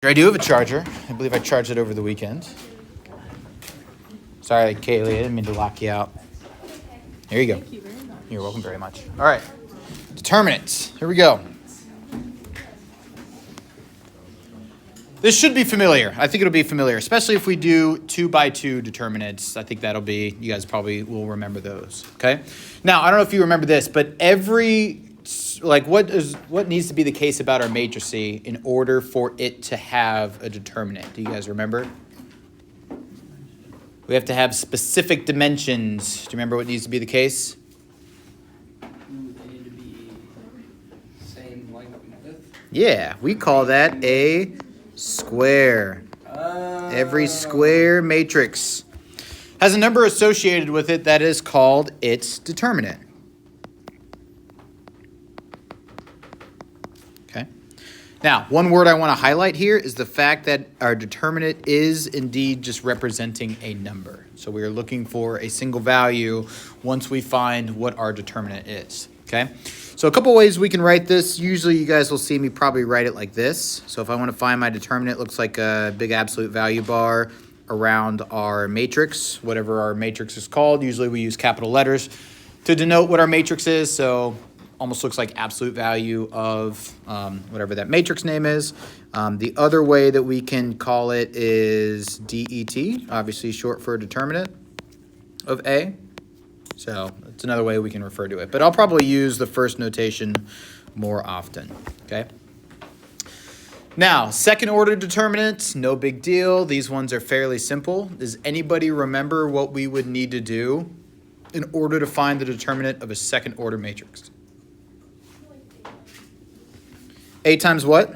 I do have a charger. I believe I charged it over the weekend. Sorry, Kaylee, I didn't mean to lock you out. Here you go. Thank you very much. You're welcome very much. All right. Determinants. Here we go. This should be familiar. I think it'll be familiar, especially if we do 2x2 determinants. I think that'll be, you guys probably will remember those, okay? Now, I don't know if you remember this, but what needs to be the case about our matrix in order for it to have a determinant? Do you guys remember? We have to have specific dimensions. Do you remember what needs to be the case? They need to be same length and width. Yeah, we call that a square. Every square matrix has a number associated with it that is called its determinant. Okay. Now, one word I want to highlight here is the fact that our determinant is indeed just representing a number. So we are looking for a single value once we find what our determinant is. Okay. So a couple ways we can write this. Usually you guys will see me probably write it like this. So if I want to find my determinant, it looks like a big absolute value bar around our matrix, whatever our matrix is called. Usually we use capital letters to denote what our matrix is. So almost looks like absolute value of whatever that matrix name is. The other way that we can call it is DET, obviously short for determinant of A. So it's another way we can refer to it. But I'll probably use the first notation more often, okay? Now, second order determinants, no big deal. These ones are fairly simple. Does anybody remember what we would need to do in order to find the determinant of a second order matrix? A times what?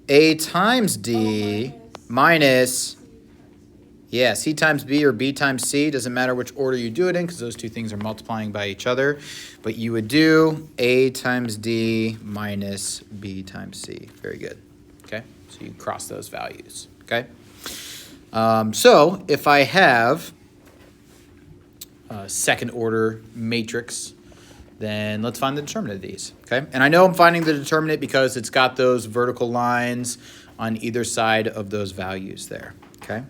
A times D minus, yeah, C times B or B times C. Doesn't matter which order you do it in because those two things are multiplying by each other. But you would do A times D minus B times C. Very good. Okay, so you cross those values. Okay. So if I have a second order matrix, then let's find the determinant of these, okay? And I know I'm finding the determinant because it's got those vertical lines on either side of those values there, okay?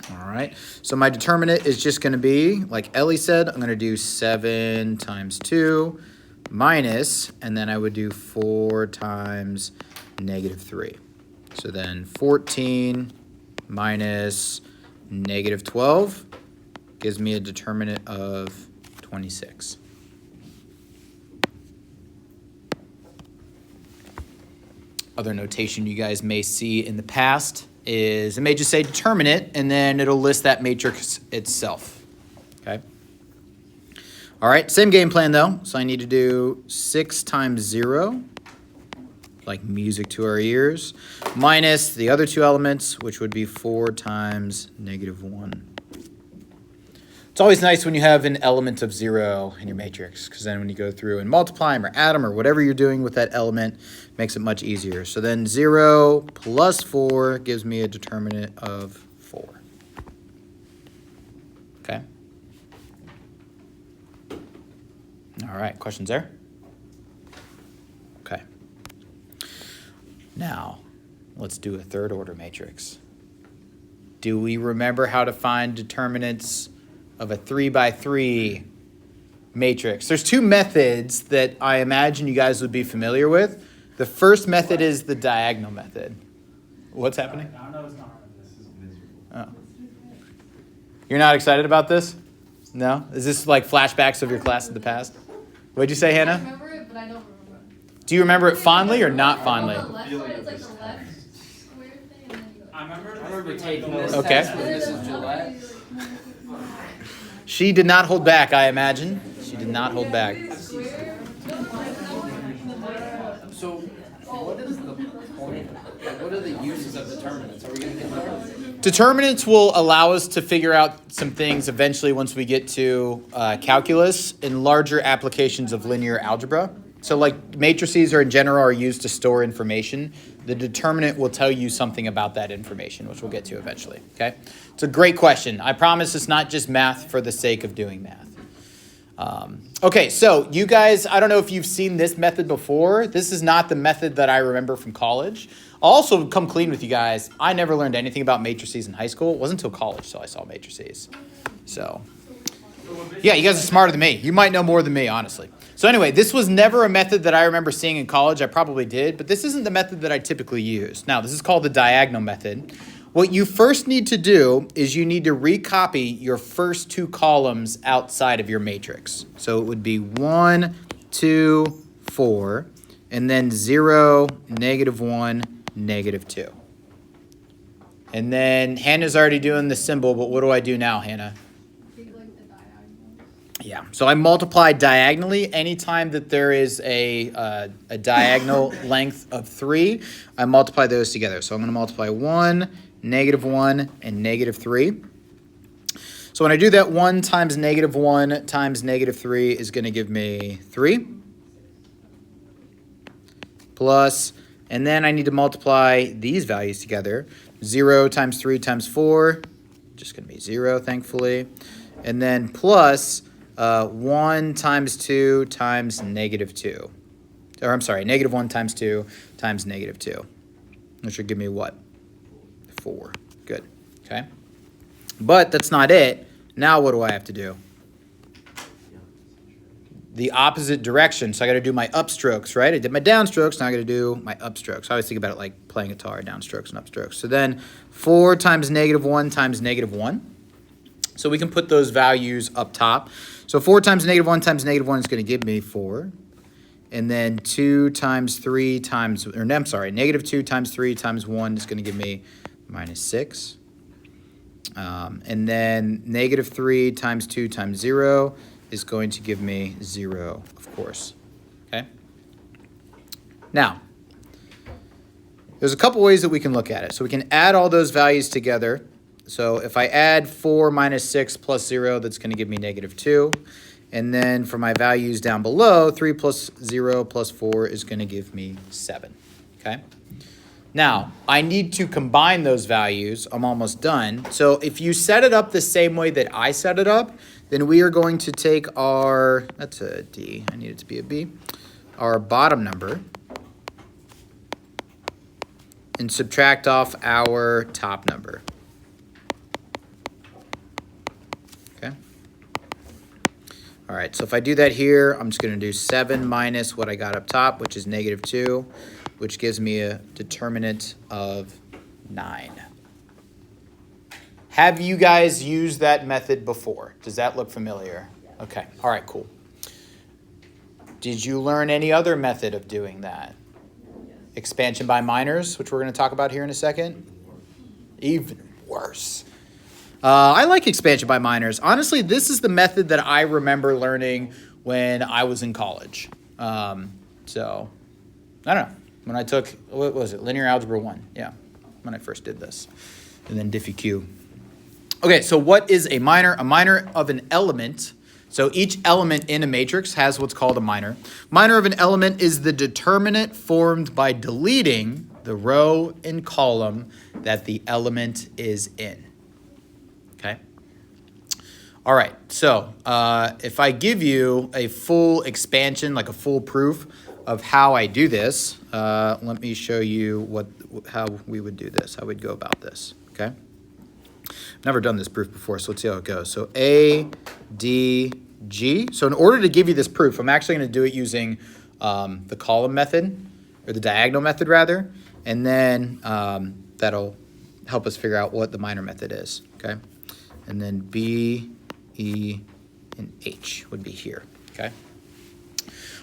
All right, so my determinant is just gonna be, like Ellie said, I'm gonna do 7 times 2 minus, and then I would do 4 times -3. So then 14 minus -12 gives me a determinant of 26. Other notation you guys may see in the past is it may just say determinant, and then it'll list that matrix itself, okay? All right, same game plan though. So I need to do 6 times 0, like music to our ears, minus the other two elements, which would be 4 times -1. It's always nice when you have an element of 0 in your matrix, because then when you go through and multiply them or add them or whatever you're doing with that element, makes it much easier. So then 0 plus 4 gives me a determinant of 4. Okay. All right, questions there? Okay. Now, let's do a third order matrix. Do we remember how to find determinants of a 3x3 matrix? There's two methods that I imagine you guys would be familiar with. The first method is the diagonal method. What's happening? Oh. You're not excited about this? No? Is this like flashbacks of your class in the past? What'd you say, Hannah? I remember it, but I don't remember it. Do you remember it fondly or not fondly? On the left side, it's like the left square thing, and then you go. I remember taking this Okay. test with Mrs. Gillette. She did not hold back, I imagine. She did not hold back. So, what is the point? What are the uses of determinants? Are we going to get there? Determinants will allow us to figure out some things eventually once we get to calculus and larger applications of linear algebra. So like matrices are in general are used to store information. The determinant will tell you something about that information, which we'll get to eventually, okay? It's a great question. I promise it's not just math for the sake of doing math. Okay, so you guys, I don't know if you've seen this method before. This is not the method that I remember from college. I'll also come clean with you guys. I never learned anything about matrices in high school. It wasn't until college so I saw matrices. So, yeah, you guys are smarter than me. You might know more than me, honestly. So anyway, this was never a method that I remember seeing in college. I probably did, but this isn't the method that I typically use. Now, this is called the diagonal method. What you first need to do is you need to recopy your first two columns outside of your matrix. So it would be 1, 2, 4, and then 0, -1, -2. And then Hannah's already doing the symbol, but what do I do now, Hannah? Take like the diagonal. Yeah, so I multiply diagonally anytime that there is a diagonal length of 3. I multiply those together. So I'm going to multiply 1, -1, and -3. So when I do that, 1 times -1 times -3 is going to give me 3. Plus, and then I need to multiply these values together. 0 times 3 times 4, just going to be 0, thankfully. And then plus 1 times 2 times -2. Or I'm sorry, -1 times 2 times -2. Which would give me what? 4. Good. Okay. But that's not it. Now what do I have to do? The opposite direction. So I got to do my upstrokes, right? I did my downstrokes. Now I got to do my upstrokes. I always think about it like playing guitar, downstrokes and upstrokes. So then 4 times -1 times -1. So we can put those values up top. So 4 times -1 times -1 is going to give me 4. And then 2 times 3 times, or no, I'm sorry, -2 times 3 times 1 is going to give me -6. And then -3 times 2 times 0 is going to give me 0, of course. Okay? Now, there's a couple ways that we can look at it. So we can add all those values together. So if I add 4 minus 6 plus 0, that's going to give me -2. And then for my values down below, 3 plus 0 plus 4 is going to give me 7. Okay? Now, I need to combine those values. I'm almost done. So if you set it up the same way that I set it up, then we are going to take our, that's a D, I need it to be a B, our bottom number, and subtract off our top number. Okay? All right, so if I do that here, I'm just going to do 7 minus what I got up top, which is -2, which gives me a determinant of 9. Have you guys used that method before? Does that look familiar? Okay, all right, cool. Did you learn any other method of doing that? Expansion by minors, which we're going to talk about here in a second? Even worse. I like expansion by minors. Honestly, this is the method that I remember learning when I was in college. So, I don't know. When I took, what was it, Linear Algebra 1. Yeah, when I first did this. And then Diffie-Q. Okay, so what is a minor? A minor of an element. So each element in a matrix has what's called a minor. Minor of an element is the determinant formed by deleting the row and column that the element is in. Okay? All right, so if I give you a full expansion, like a full proof of how I do this, let me show you how we would do this, how we'd go about this, okay? Never done this proof before, so let's see how it goes. So A, D, G. So in order to give you this proof, I'm actually going to do it using the column method, or the diagonal method rather, and then that'll help us figure out what the minor method is, okay? And then B, E, and H would be here, okay?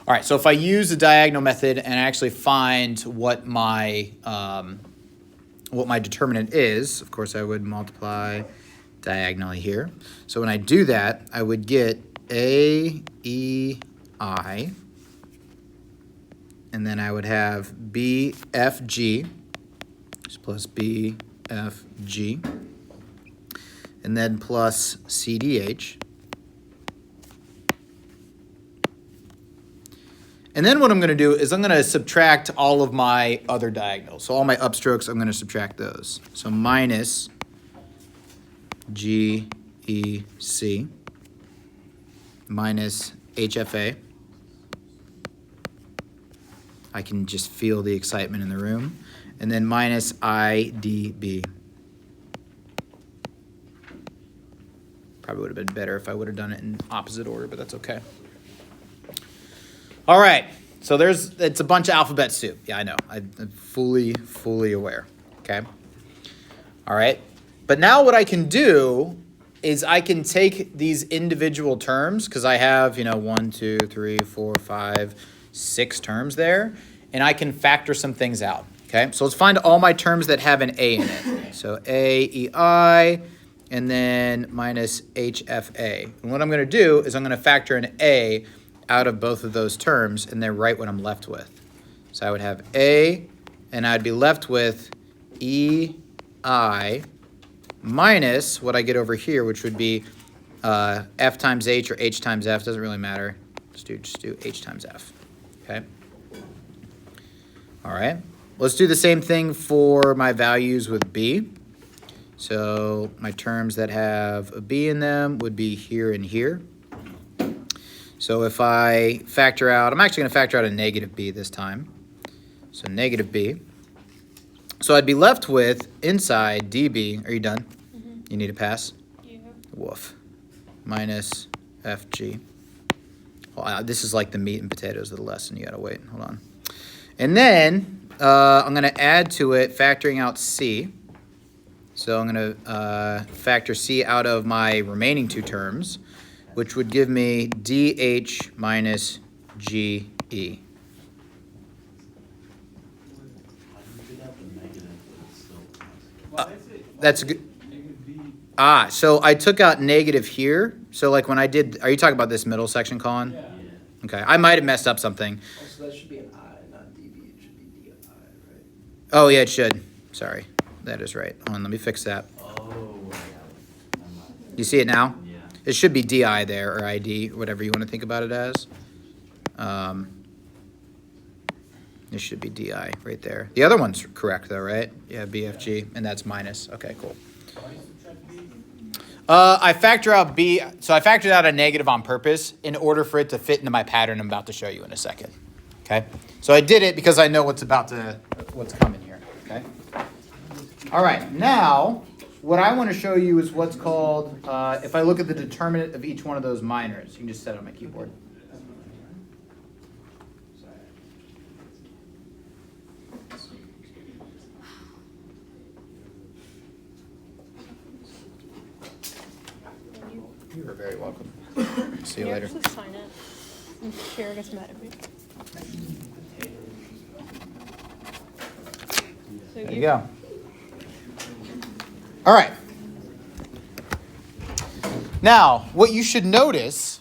All right, so if I use the diagonal method and actually find what my determinant is, of course I would multiply diagonally here. So when I do that, I would get A, E, I, and then I would have B, F, G, plus B, F, G, and then plus C, D, H. And then what I'm going to do is I'm going to subtract all of my other diagonals. So all my upstrokes, I'm going to subtract those. So minus G, E, C, minus HFA. I can just feel the excitement in the room. And then minus IDB. Probably would have been better if I would have done it in opposite order, but that's okay. All right, so it's a bunch of alphabet soup. Yeah, I know. I'm fully aware, okay? All right, but now what I can do is I can take these individual terms, because I have, 1, 2, 3, 4, 5, 6 terms there, and I can factor some things out, okay? So let's find all my terms that have an A in it. So A, E, I, and then minus HFA. And what I'm going to do is I'm going to factor an A out of both of those terms and then write what I'm left with. So I would have A, and I'd be left with EI minus what I get over here, which would be F times H or H times F. Doesn't really matter. Just do H times F. Okay? All right. Let's do the same thing for my values with B. So my terms that have a B in them would be here and here. So if I factor out, I'm actually going to factor out a negative B this time. So negative B. So I'd be left with inside DB. Are you done? Mm-hmm. You need a pass? Yeah. Woof. Minus FG. Well, this is like the meat and potatoes of the lesson. You got to wait. Hold on. And then I'm going to add to it factoring out C. So I'm going to factor C out of my remaining two terms, which would give me DH minus GE. That's good. So I took out negative here. So like when I did, are you talking about this middle section, Colin? Yeah. Okay, I might have messed up something. Oh, so that should be an I, not DB. It should be DI, right? Oh, yeah, it should. Sorry. That is right. Hold on, let me fix that. Oh, You see it now? yeah. It should be DI there, or ID, whatever you want to think about it as. It should be DI right there. The other one's correct, though, right? Yeah, BFG, and that's minus. Okay, cool. I factor out B, so I factored out a negative on purpose in order for it to fit into my pattern I'm about to show you in a second. Okay? So I did it because I know what's coming here. Okay? All right, now what I want to show you is what's called, if I look at the determinant of each one of those minors. You can just set it on my keyboard. You are very welcome. See you Can later. actually sign it? And Kara gets mad at me. So There you go. All right. Now, what you should notice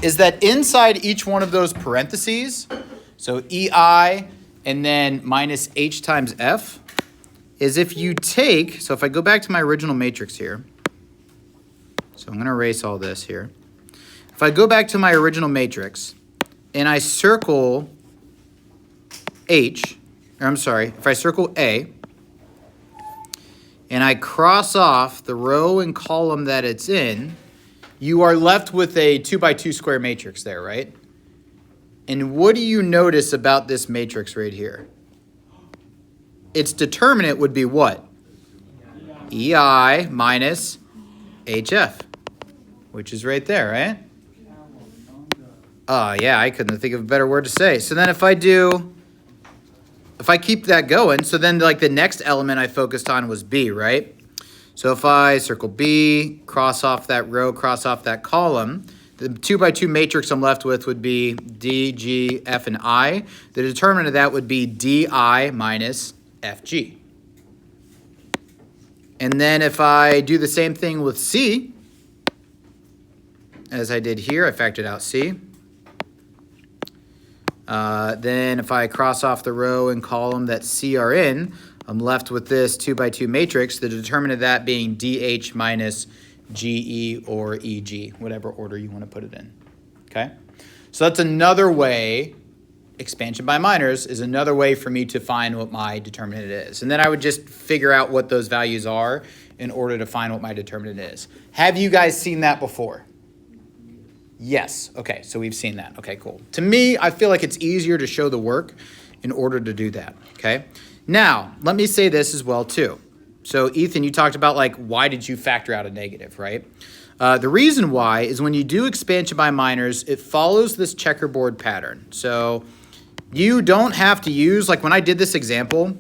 is that inside each one of those parentheses, so EI and then minus H times F, is if you take, so if I go back to my original matrix here, so I'm going to erase all this here. If I go back to my original matrix and I circle H, or I'm sorry, if I circle A, and I cross off the row and column that it's in, you are left with a 2x2 square matrix there, right? And what do you notice about this matrix right here? Its determinant would be what? EI minus HF, which is right there, right? Oh, yeah, I couldn't think of a better word to say. So then if I keep that going, so then like the next element I focused on was B, right? So if I circle B, cross off that row, cross off that column, the 2x2 matrix I'm left with would be D, G, F, and I. The determinant of that would be DI minus FG. And then if I do the same thing with C, as I did here, I factored out C. Then if I cross off the row and column that C are in, I'm left with this 2x2 matrix, the determinant of that being DH minus GE or EG, whatever order you want to put it in. Okay? So that's another way, expansion by minors is another way for me to find what my determinant is. And then I would just figure out what those values are in order to find what my determinant is. Have you guys seen that before? Yes. Okay, so we've seen that. Okay, cool. To me, I feel like it's easier to show the work in order to do that, okay? Now, let me say this as well, too. So, Ethan, you talked about, like, why did you factor out a negative, right? The reason why is when you do expansion by minors, it follows this checkerboard pattern. So, you don't have to use, like, when I did this example,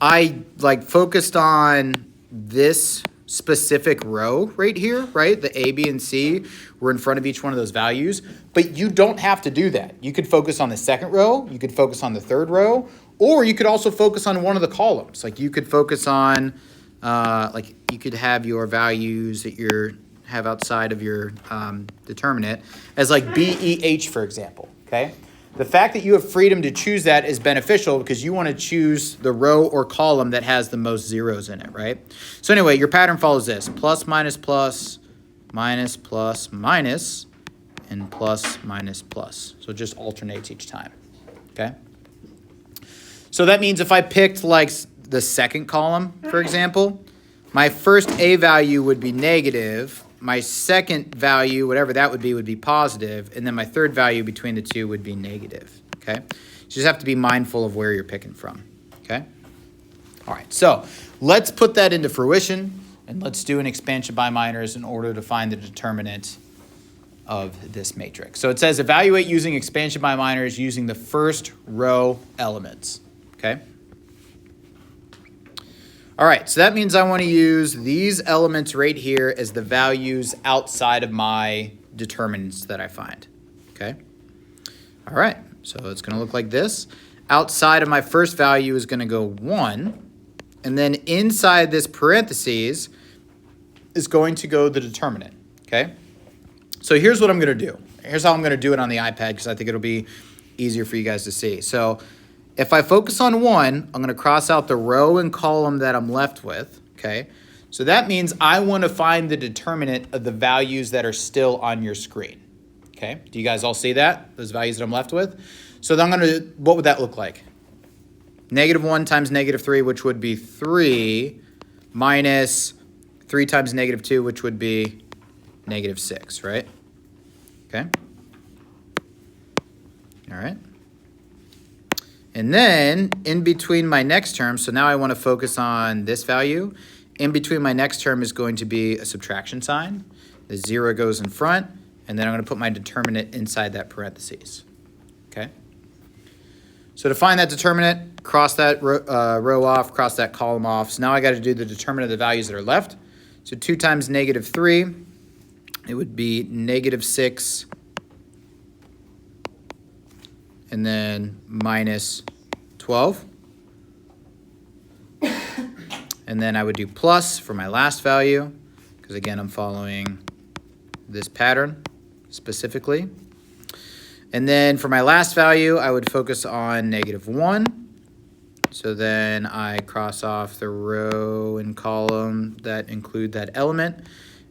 I, like, focused on this specific row right here, right? The A, B, and C were in front of each one of those values, but you don't have to do that. You could focus on the second row, you could focus on the third row, or you could also focus on one of the columns. Like you could focus on, like you could have your values that you have outside of your determinant as like B, E, H, for example, okay? The fact that you have freedom to choose that is beneficial because you want to choose the row or column that has the most zeros in it, right? So anyway, your pattern follows this. Plus, minus, plus, minus, plus, minus, and plus, minus, plus. So it just alternates each time, okay? So that means if I picked like the second column, for example, my first A value would be negative. My second value, whatever that would be positive, and then my third value between the two would be negative, okay? You just have to be mindful of where you're picking from, okay? All right, so let's put that into fruition, and let's do an expansion by minors in order to find the determinant of this matrix. So it says evaluate using expansion by minors using the first row elements, okay? All right, so that means I want to use these elements right here as the values outside of my determinants that I find, okay? All right, so it's going to look like this. Outside of my first value is going to go 1, and then inside this parentheses is going to go the determinant, okay? So here's what I'm going to do. Here's how I'm going to do it on the iPad because I think it'll be easier for you guys to see. So if I focus on 1, I'm going to cross out the row and column that I'm left with, okay? So that means I want to find the determinant of the values that are still on your screen, okay? Do you guys all see that, those values that I'm left with? So then I'm going to, what would that look like? -1 times -3, which would be 3, minus 3 times -2, which would be -6, right? Okay? All right. And then in between my next term, so now I want to focus on this value. In between my next term is going to be a subtraction sign. The 0 goes in front, and then I'm going to put my determinant inside that parentheses. Okay? So to find that determinant, cross that row off, cross that column off. So now I got to do the determinant of the values that are left. So 2 times -3, it would be -6. And then minus 12. And then I would do plus for my last value, because again, I'm following this pattern specifically. And then for my last value, I would focus on -1. So then I cross off the row and column that include that element,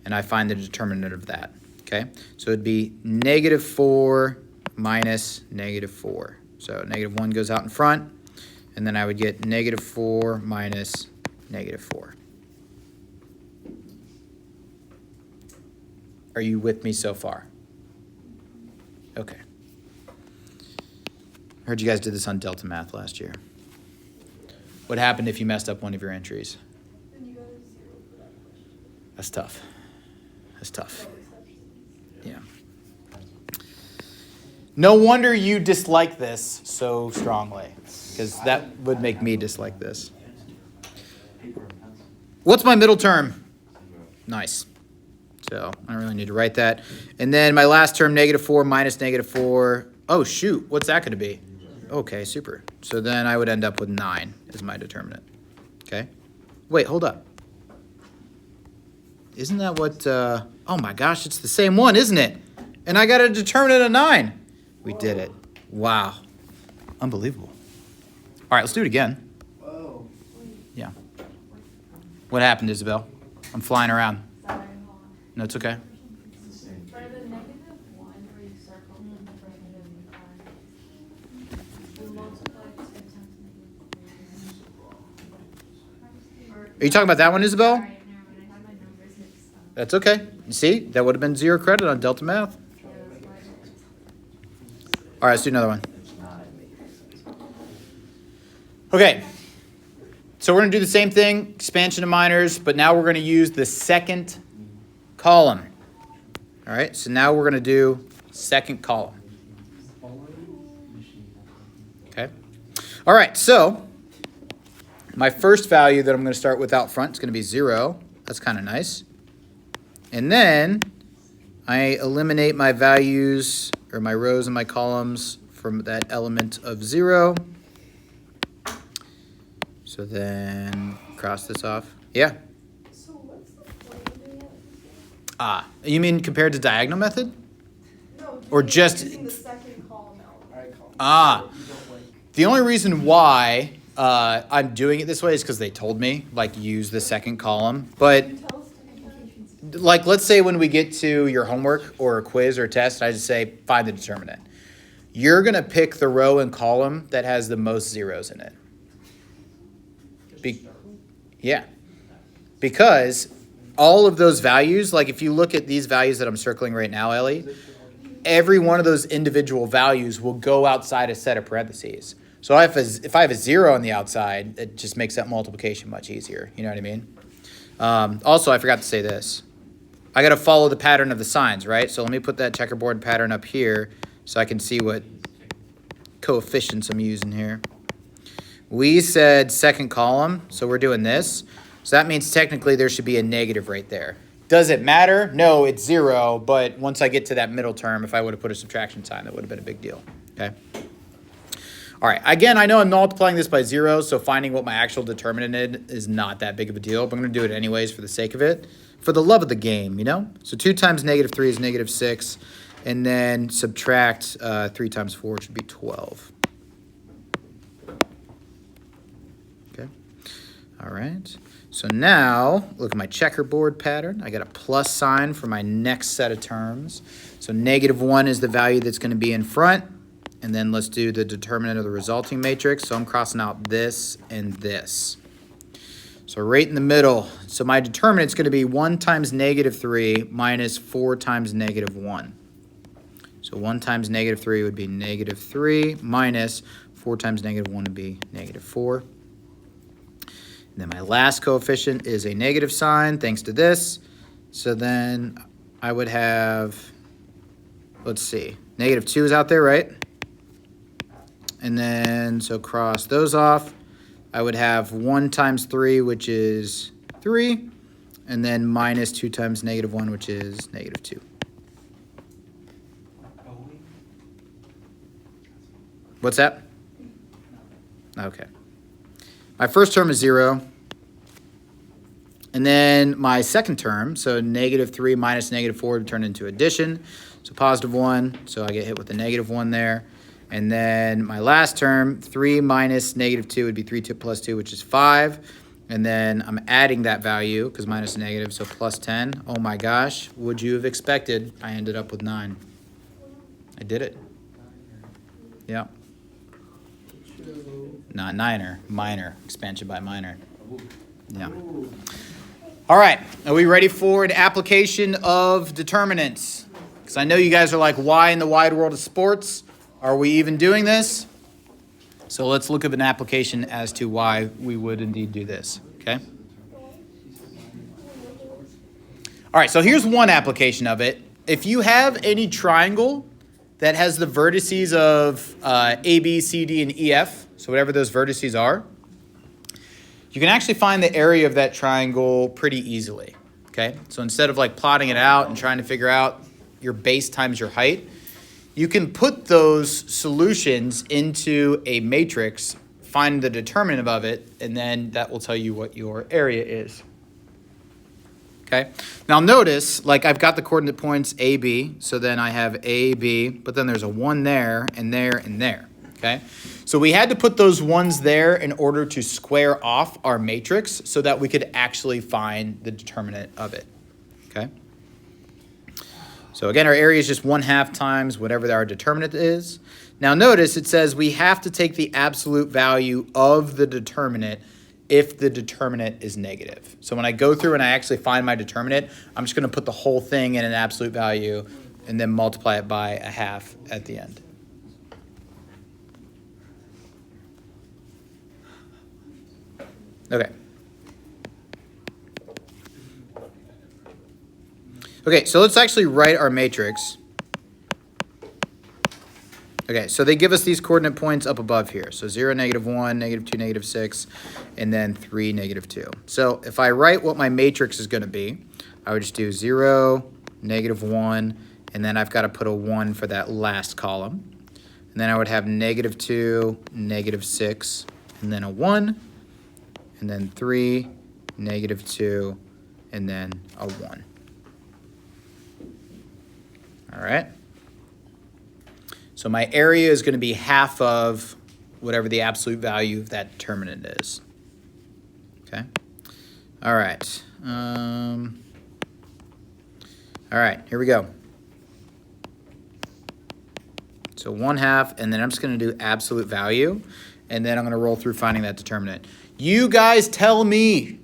and I find the determinant of that, okay? So it'd be -4 minus -4. So -1 goes out in front, and then I would get -4 minus -4. Are you with me so far? Okay. I heard you guys did this on Delta Math last year. What happened if you messed up one of your entries? Then you got a 0 for that question. That's tough. That's tough. Yeah. No wonder you dislike this so strongly, because that would make me dislike this. What's my middle term? Nice. So I don't really need to write that. And then my last term, -4 minus -4. Oh, shoot. What's that going to be? Okay, super. So then I would end up with 9 as my determinant. Okay. Wait, hold up. Isn't that what, oh my gosh, it's the same one, isn't it? And I got a determinant of 9. We did it. Wow. Unbelievable. All right, let's do it again. Whoa. Yeah. What happened, Isabel? I'm flying around. Sorry, hold on. No, it's okay. For the -1 where you circle the negative and we multiply 2 times -3. Are you talking about that one, Isabel? Sorry, never mind. I had my numbers mixed up. That's okay. You see, that would have been 0 credit on Delta Math. right, let's do another one. Okay. So we're going to do the same thing, expansion of minors, but now we're going to use the second column. All right, so now we're going to do second column. Okay. All right, so my first value that I'm going to start with out front is going to be 0. That's kind of nice. And then I eliminate my values or my rows and my columns from that element of 0. So then cross this off. Yeah. So what's the point of doing it? You mean compared to diagonal method? No, Or just- using the second column element. The only reason why I'm doing it this way is because they told me, like, use the second column. But, Can you tell us the implications? like, let's say when we get to your homework or a quiz or a test, I just say, find the determinant. You're going to pick the row and column that has the most zeros in it. Yeah. Because all of those values, like if you look at these values that I'm circling right now, Ellie, every one of those individual values will go outside a set of parentheses. So if I have a 0 on the outside, it just makes that multiplication much easier. You know what I mean? Also, I forgot to say this. I got to follow the pattern of the signs, right? So let me put that checkerboard pattern up here so I can see what coefficients I'm using here. We said second column, so we're doing this. So that means technically there should be a negative right there. Does it matter? No, it's 0, but once I get to that middle term, if I would have put a subtraction sign, that would have been a big deal, okay? All right, again, I know I'm multiplying this by 0, so finding what my actual determinant is not that big of a deal, but I'm going to do it anyways for the sake of it, for the love of the game, you know? So 2 times -3 is -6, and then subtract 3 times 4, which would be 12. Okay, all right. So now, look at my checkerboard pattern. I got a plus sign for my next set of terms. So -1 is the value that's going to be in front. And then let's do the determinant of the resulting matrix. So I'm crossing out this and this. So right in the middle. So my determinant is going to be 1 times -3 minus 4 times -1. So 1 times -3 would be -3 minus 4 times -1 would be -4. And then my last coefficient is a negative sign, thanks to this. So then I would have, let's see, -2 is out there, right? And then, so cross those off. I would have 1 times 3, which is 3. And then minus 2 times -1, which is -2. What's that? Okay. My first term is 0. And then my second term, so -3 minus -4 would turn into addition. So +1, so I get hit with the -1 there. And then my last term, 3 minus -2 would be 3 plus 2, which is 5. And then I'm adding that value, because minus a negative, so plus 10. Oh my gosh, would you have expected? I ended up with 9. I did it. Yeah. Not niner, minor, expansion by minor. Yeah. All right, are we ready for an application of determinants? Because I know you guys are like, why in the wide world of sports are we even doing this? So let's look at an application as to why we would indeed do this, okay? All right, so here's one application of it. If you have any triangle that has the vertices of A, B, C, D, and E, F, so whatever those vertices are, you can actually find the area of that triangle pretty easily, okay? So instead of like plotting it out and trying to figure out your base times your height, you can put those solutions into a matrix, find the determinant of it, and then that will tell you what your area is. Okay? Now notice, like I've got the coordinate points A, B, so then I have A, B, but then there's a 1 there, and there, and there. Okay? So we had to put those ones there in order to square off our matrix so that we could actually find the determinant of it. Okay? So again, our area is just 1/2 times whatever our determinant is. Now notice it says we have to take the absolute value of the determinant if the determinant is negative. So when I go through and I actually find my determinant, I'm just going to put the whole thing in an absolute value and then multiply it by 1/2 at the end. Okay. Okay, so let's actually write our matrix. Okay, so they give us these coordinate points up above here. So 0, -1, -2, -6, and then 3, -2. So if I write what my matrix is going to be, I would just do 0, -1, and then I've got to put a 1 for that last column. And then I would have -2, -6, and then a 1, and then 3, -2, and then a 1. All right. So my area is going to be half of whatever the absolute value of that determinant is. Okay. All right. All right, here we go. So 1/2, and then I'm just going to do absolute value, and then I'm going to roll through finding that determinant. You guys tell me,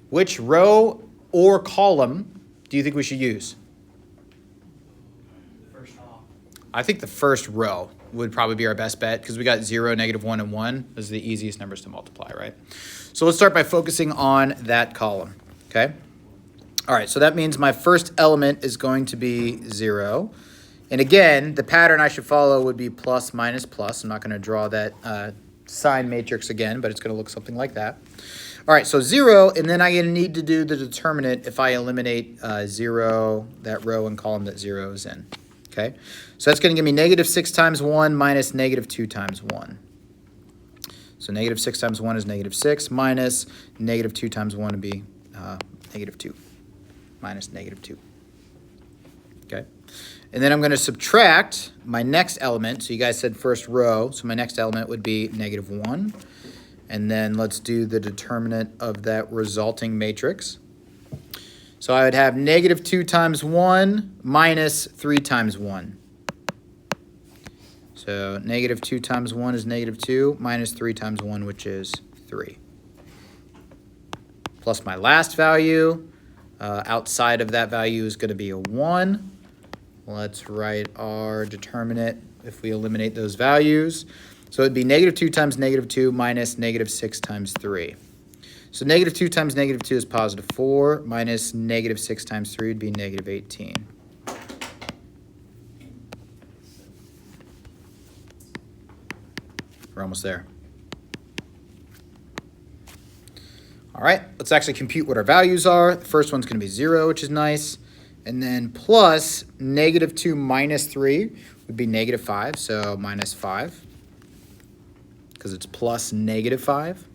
which row or column do you think we should use? I think the first row would probably be our best bet because we got 0, -1, and 1. Those are the easiest numbers to multiply, right? So let's start by focusing on that column, okay? All right, so that means my first element is going to be 0. And again, the pattern I should follow would be plus, minus, plus. I'm not going to draw that sign matrix again, but it's going to look something like that. All right, so 0, and then I'm going to need to do the determinant if I eliminate 0, that row and column that 0 is in. Okay, so that's going to give me -6 times 1 minus -2 times 1. So -6 times 1 is -6 minus -2 times 1 would be -2 minus -2. Okay, and then I'm going to subtract my next element. So you guys said first row, so my next element would be -1. And then let's do the determinant of that resulting matrix. So I would have -2 times 1 minus 3 times 1. So -2 times 1 is -2 minus 3 times 1, which is 3. Plus my last value. Outside of that value is going to be a 1. Let's write our determinant if we eliminate those values. So it would be -2 times -2 minus -6 times 3. So -2 times -2 is positive 4, minus -6 times 3 would be -18. We're almost there. All right, let's actually compute what our values are. The first one's going to be 0, which is nice. And then plus -2 minus 3 would be -5, so minus 5. Because it's plus -5.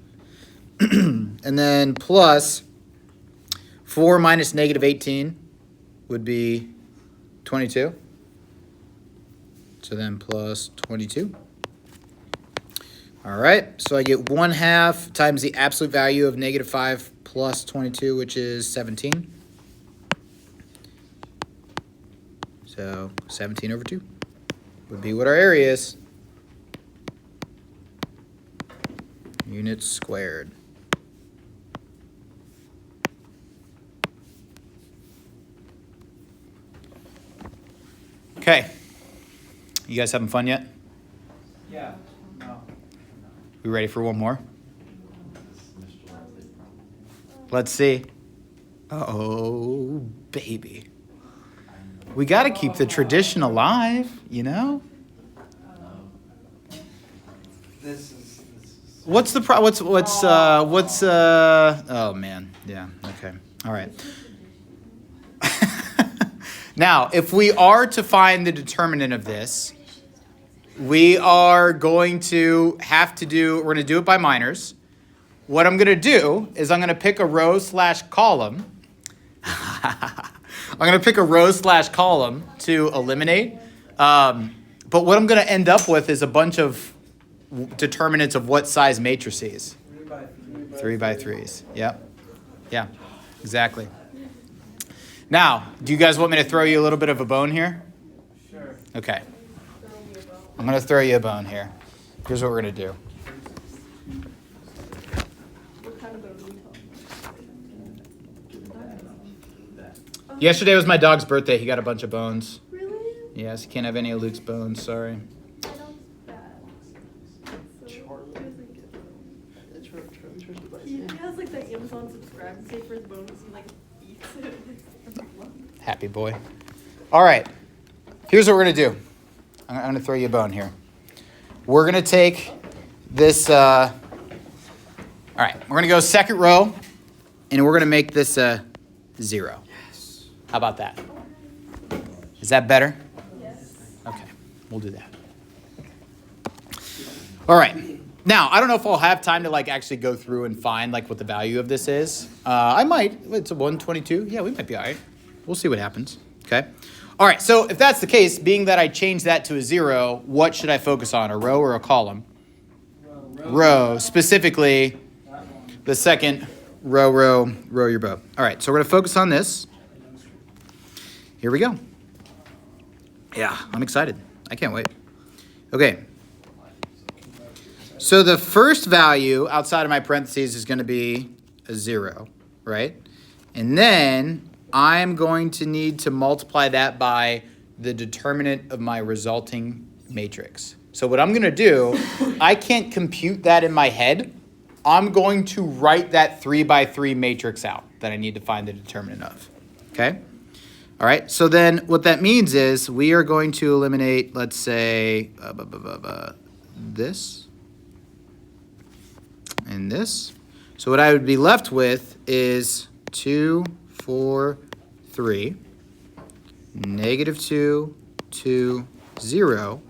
And then plus 4 minus -18 would be 22. So then plus 22. All right, so I get 1/2 times the absolute value of -5 plus 22, which is 17. So 17 over 2 would be what our area is. Units squared. Okay. You guys having fun yet? Yeah. No. We ready for one more? Let's see. Oh, baby. We got to keep the tradition alive, you know? This is What's the oh man. Yeah, okay. All right. Now, if we are to find the determinant of this, we are going to we're going to do it by minors. What I'm going to do is I'm going to pick a row/column. I'm going to pick a row/column to eliminate. But what I'm going to end up with is a bunch of determinants of what size matrices. 3 by 3s. Yep. Yeah, exactly. Now, do you guys want me to throw you a little bit of a bone here? Sure. Okay. I'm going to throw you a bone here. Here's what we're going to do. Yesterday was my dog's birthday. He got a bunch of bones. Really? Yes, he can't have any of Luke's bones. Sorry. He has like the Amazon subscribe and save for his bonus. He like eats it. Happy boy. All right. Here's what we're going to do. I'm going to throw you a bone here. We're going to take this. All right. We're going to go second row, and we're going to make this a 0. Yes. How about that? Is that better? Yes. Okay. We'll do that. All right. Now, I don't know if I'll have time to like actually go through and find like what the value of this is. I might. It's a 122. Yeah, we might be all right. We'll see what happens. Okay. All right. So if that's the case, being that I changed that to a 0, what should I focus on, a row or a column? Row. Specifically, the second row your boat. All right. So we're going to focus on this. Here we go. Yeah, I'm excited. I can't wait. Okay. So the first value outside of my parentheses is going to be a 0, right? And then I'm going to need to multiply that by the determinant of my resulting matrix. So what I'm going to do, I can't compute that in my head. I'm going to write that 3 by 3 matrix out that I need to find the determinant of. Okay? All right. So then what that means is we are going to eliminate, let's say, this. And this. So what I would be left with is 2, 4, 3, -2, 2, 0,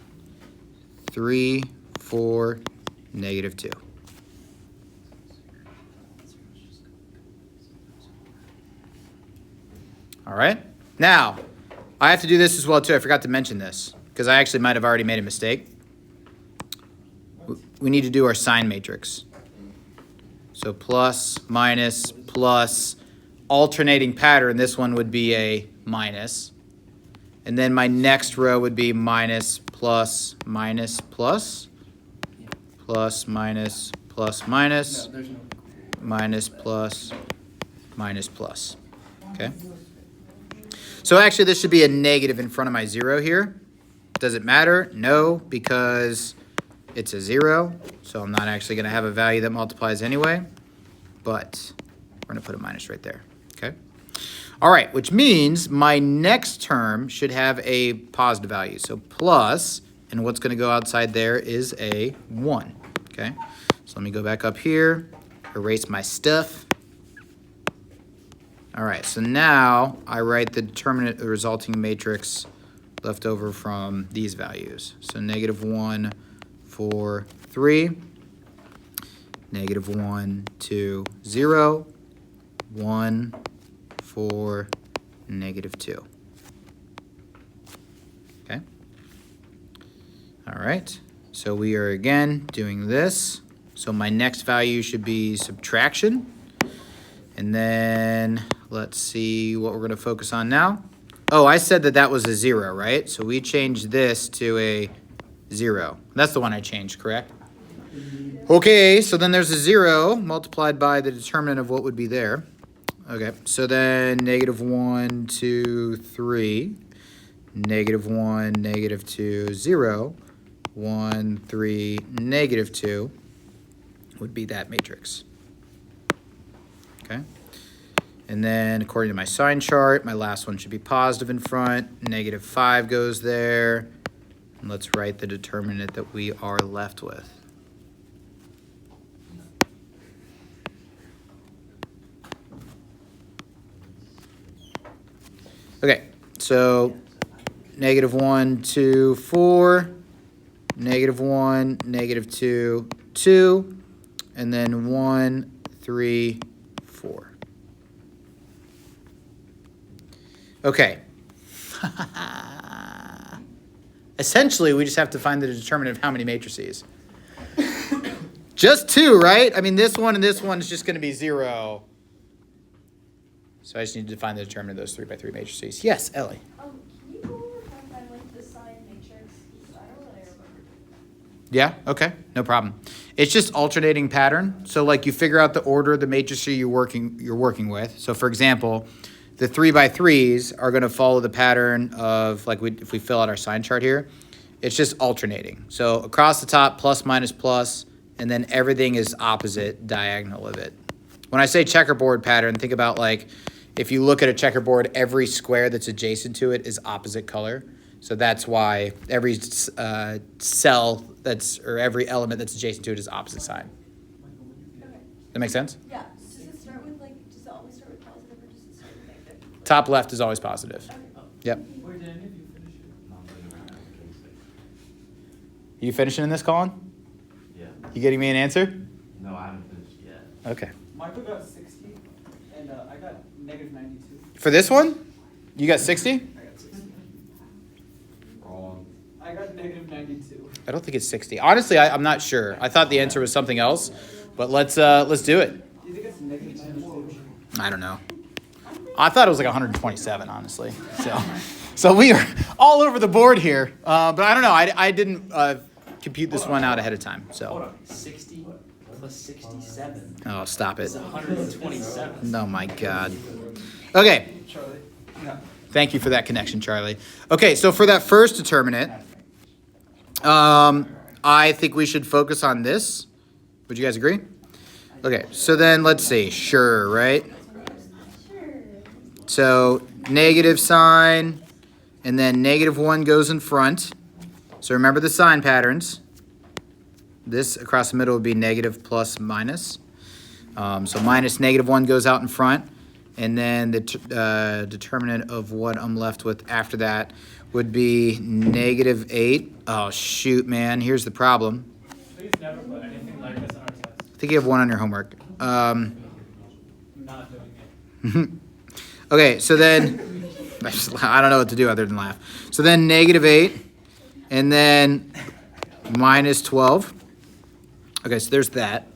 3, 4, -2. All right. Now, I have to do this as well too. I forgot to mention this because I actually might have already made a mistake. We need to do our sign matrix. So plus, minus, plus, alternating pattern. This one would be a minus. And then my next row would be minus, plus, minus, plus, plus, minus, plus, minus, No, there's no. minus, plus, minus, plus. Okay? So actually this should be a negative in front of my 0 here. Does it matter? No, because it's a 0. So I'm not actually going to have a value that multiplies anyway. But we're going to put a minus right there. Okay? All right, which means my next term should have a positive value. So plus, and what's going to go outside there is a 1. Okay? So let me go back up here, erase my stuff. All right, so now I write the determinant of the resulting matrix left over from these values. So -1, 4, 3, -1, 2, 0, 1, 4, -2. Okay? All right, so we are again doing this. So my next value should be subtraction. And then let's see what we're going to focus on now. Oh, I said that that was a 0, right? So we changed this to a 0. That's the one I changed, correct? Okay, so then there's a 0 multiplied by the determinant of what would be there. Okay, so then -1, 2, 3, -1, -2, 0, 1, 3, -2 would be that matrix. Okay. And then according to my sign chart, my last one should be positive in front. -5 goes there. And let's write the determinant that we are left with. Okay, so -1, 2, 4, -1, -2, 2, and then 1, 3, 4. Okay. Essentially, we just have to find the determinant of how many matrices. Just 2, right? I mean, this one and this one is just going to be 0. So I just need to find the determinant of those 3 by 3 matrices. Yes, Ellie. Can you go over one time like the sign matrix? I don't really remember. Yeah, okay, no problem. It's just alternating pattern. So like you figure out the order of the matrices you're working with. So for example, the 3 by 3s are going to follow the pattern of like if we fill out our sign chart here, it's just alternating. So across the top, plus, minus, plus, and then everything is opposite diagonal of it. When I say checkerboard pattern, think about like if you look at a checkerboard, every square that's adjacent to it is opposite color. So that's why every cell or every element that's adjacent to it is opposite sign. Okay. That make sense? Yeah. Does it start with like? Does it always start with positive, or does it start with negative? Top left is always positive. Okay. Yep. Where did any of you finish it? You finishing in this, Colin? Yeah. You getting me an answer? No, I haven't finished yet. Okay. Michael got 60, and I got negative 92. For this one, you got 60? I got 60. Wrong. I got negative 92. I don't think it's 60. Honestly, I'm not sure. I thought the answer was something else, but let's do it. You think it's negative 92? I don't know. I thought it was like 127, honestly. So we are all over the board here. But I don't know. I didn't compute this one out ahead of time. Hold So, on, 60 plus 67 oh, stop it. is 127. Oh my God. Okay. Charlie? No. Thank you for that connection, Charlie. Okay, so for that first determinant, I think we should focus on this. Would you guys agree? Okay, so then let's see. Sure, right? So negative sign, and then -1 goes in front. So remember the sign patterns. This across the middle would be negative plus minus. So minus -1 goes out in front. And then the determinant of what I'm left with after that would be -8. Oh, shoot, man. Here's the problem. Please never put anything like this on our test. I think you have one on your homework. I'm not doing it. Okay, so then, I don't know what to do other than laugh. So then -8, and then -12. Okay, so there's that.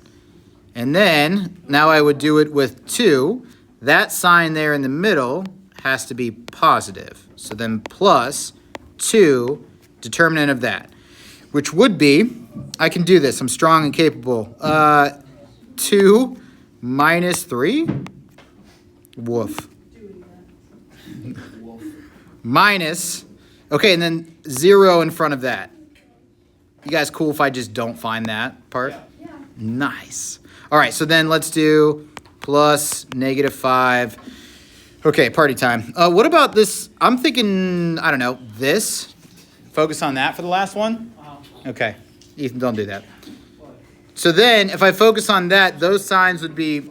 And then, now I would do it with 2. That sign there in the middle has to be positive. So then plus 2, determinant of that. Which would be, I can do this, I'm strong and capable. 2 minus 3? Woof. Minus, okay, and then 0 in front of that. You guys cool if I just don't find that part? Yeah. Nice. All right, so then let's do plus -5. Okay, party time. What about this? I'm thinking, I don't know, this. Focus on that for the last one? Okay, Ethan, don't do that. So then, if I focus on that, those signs would be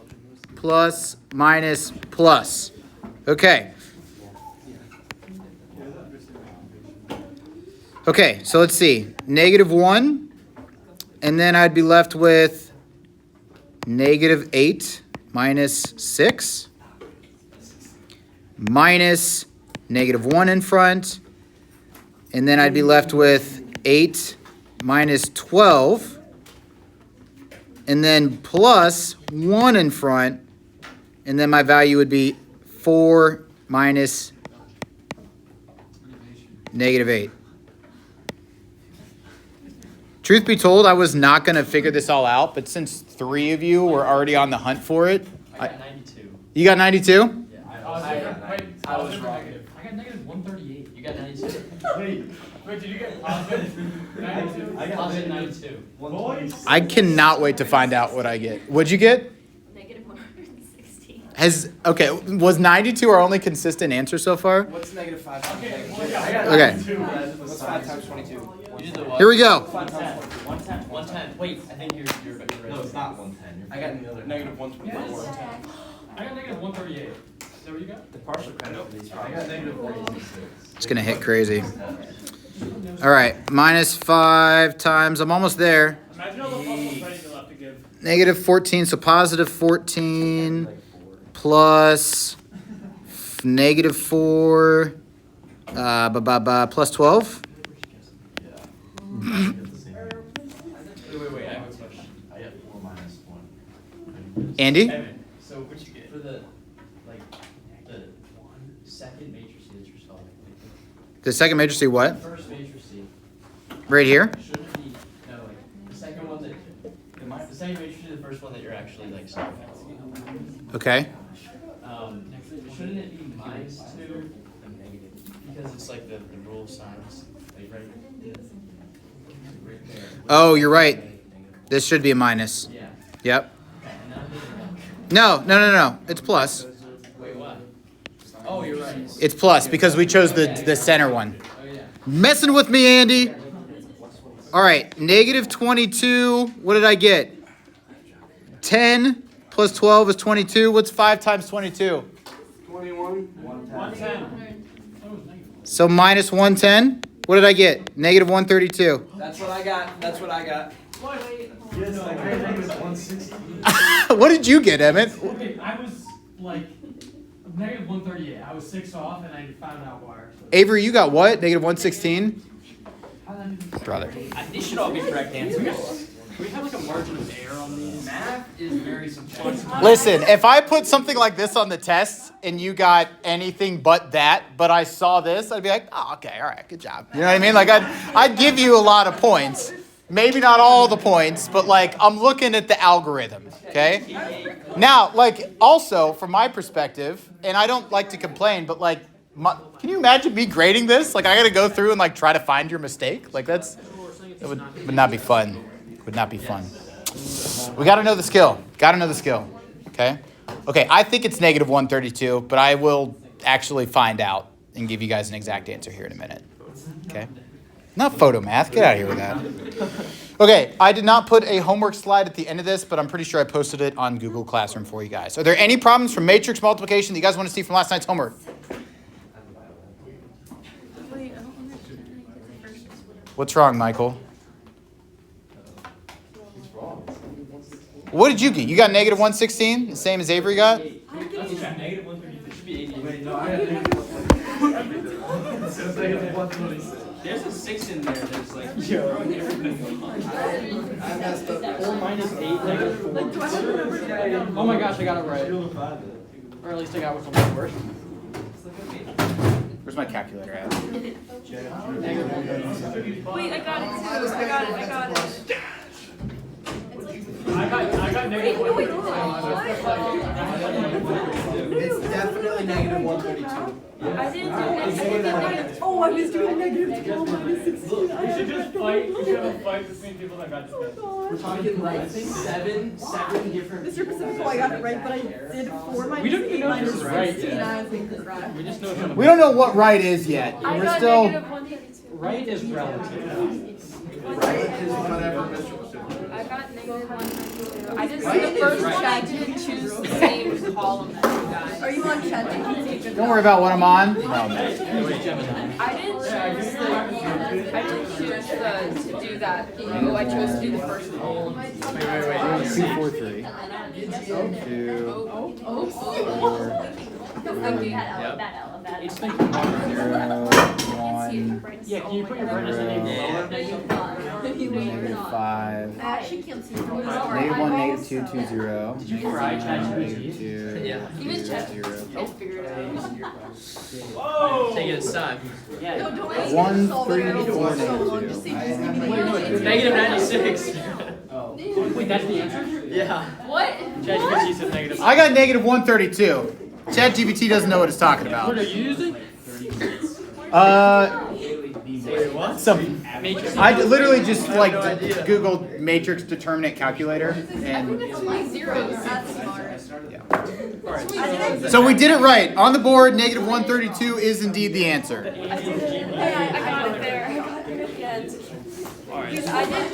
plus, minus, plus. Okay. Okay, so let's see. -1, and then I'd be left with -8 minus 6, minus -1 in front, and then I'd be left with 8 minus 12, and then plus 1 in front, and then my value would be 4 minus -8. Truth be told, I was not going to figure this all out, but since 3 of you were already on the hunt for it. I got 92. You got 92? Yeah, I was wrong. I got negative 138. You got 92? Wait, did you get positive 92? I got positive 92. Boys? I cannot wait to find out what I get. What'd you get? Negative 160. Okay, was 92 our only consistent answer so far? What's -5 times Okay, -2? well, yeah, I got Okay. 92. What's 5 times 22? You did the what? Here we go. 110. 110. 110. Wait, I think you're right. No, it's not 110. I got negative 124. I got negative 138. Is that what you got? The partial credit for these. I got negative 46. It's going to hit crazy. All right, -5 times, I'm almost there. Imagine all the possible credit you'll have to give. -14, so positive 14 plus -4, plus 12. Wait, I have a question. I got 4 minus 1. Andy? Evan, so what you get? For the second matrix that you're solving. The second matrix, what? First matrix, Right here? shouldn't it be, no, like, the second one that, the second matrix is the first one that you're actually like solving. Okay. Shouldn't it be -2? Because it's like the rule of signs, like right there. Oh, you're right. This should be a minus. Yeah. Yep. Okay, and then No. It's plus. wait, what? Oh, you're right. It's plus because we chose the center one. Oh, yeah. Messing with me, Andy. All right, negative 22. What did I get? 10 plus 12 is 22. What's 5 times 22? 110. So minus 110. What did I get? Negative 132. That's what I got. That's what I got. Yes, I think it's 160. What did you get, Emmett? Okay, I was like negative 138. I was 6 off, and I found an outlier. So. Avery, you got what? Negative 116? Brother. These should all be correct answers. Can we have like a margin of error on these? Math is very subjective. Listen, if I put something like this on the test and you got anything but that, but I saw this, I'd be like, oh, okay, all right, good job. You know what I mean? Like, I'd give you a lot of points. Maybe not all the points, but like, I'm looking at the algorithm, okay? Now, like, also, from my perspective, and I don't like to complain, but like, can you imagine me grading this? Like, I gotta go through and like try to find your mistake? Like, that would not be fun. Would not be fun. We gotta know the skill. Gotta know the skill, okay? Okay, I think it's negative 132, but I will actually find out and give you guys an exact answer here in a minute, okay? Not photo math. Get out of here with that. Okay, I did not put a homework slide at the end of this, but I'm pretty sure I posted it on Google Classroom for you guys. Are there any problems from matrix multiplication that you guys want to see from last night's homework? Wait, I don't understand how you did the first one. What's wrong, Michael? What did you get? You got negative 116? The same as Avery got? That's negative 132. It should be 88. Wait, no, I had negative 126. There's a 6 in there that's like throwing everybody off. I messed up. 4 minus 8, negative 4. Like, do I have to remember? Oh my gosh, I got it right. Or at least I got what's on my worst. Where's my calculator at? Wait, I got it too. I got it. I got negative Wait, 132. It's definitely negative 132. I didn't do anything. Oh, I was doing negative 12 minus 16. We should just fight. We should have a fight between people that got this best. We're talking like seven different. Mr. Pacifico, I got it right, but I did 4 minus We don't even 8 know if minus this is right 16. yet. I was incorrect. We just know it's We don't know what right is yet. I We're got still. negative 132. right is relative. Right is whatever Mr. was doing. I got negative 132. I just the first one I didn't choose the same column that you guys. Are you on ChatGPT? Don't worry about what I'm on. No. I didn't choose to do that. I chose to do the first column. Wait. 2, 4, 3. 2, 4, It's thinking harder. 0, 1, Yeah, can you put your brightness in even lower? negative 5. I actually can't see from this. Negative 1, negative 2, 2, 0. Did you try Negative ChatGPT? 2, Yeah. Even 0, chat 0. can figure it out. Whoa! Take it aside. Yeah. No, don't ask 1, me to solve it. 3, It'll 4, take so long. Just say, just give me the answer. Negative 96. Oh. Wait, that's the answer? Yeah. What? ChatGPT said negative. I got negative 132. ChatGPT doesn't know what it's talking What about. are you using? Wait, what? Some. Matrix. I literally just like no idea. Googled matrix determinant calculator and It's only zeros. That's smart. so we did it right on the board. Negative 132 is indeed the answer. Hey, I got it there. I got it at the end. Because I did